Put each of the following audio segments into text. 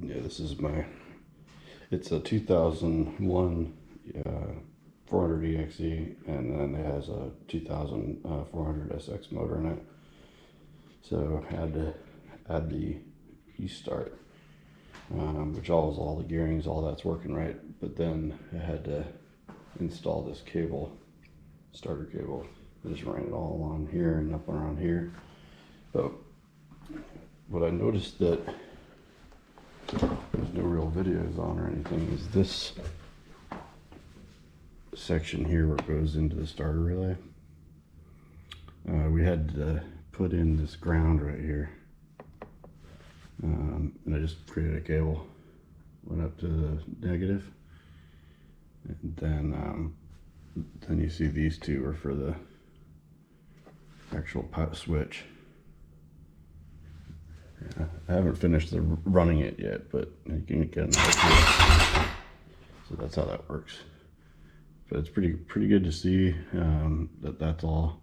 Yeah, this is it's a 2001 400 EXE, and then it has a 2400 SX motor in it. So I had to add the E Start, which all the gearings, all that's working right. But then I had to install this cable, starter cable. I just ran it all along here and up around here. But what I noticed that there's no real videos on or anything is this section here where it goes into the starter relay. We had to put in this ground right here, and I just created a cable, went up to the negative, and then you see these two are for the actual switch. Yeah, I haven't finished running it yet, but you can get an idea. So that's how that works. But it's pretty good to see that's all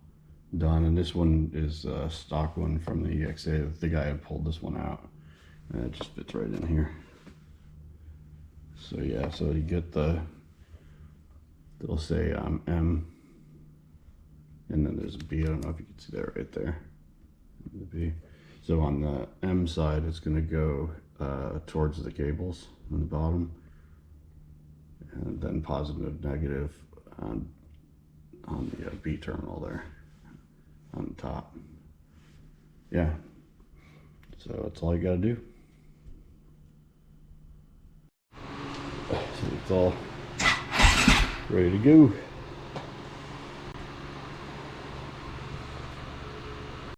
done. And this one is a stock one from the EXA. The guy had pulled this one out, and it just fits right in here. So yeah, so you get they'll say M, and then there's a B. I don't know if you can see that right there. The B. So on the M side, it's going to go towards the cables on the bottom, and then positive, negative on the B terminal there on the top. Yeah, so that's all you got to do. So it's all ready to go.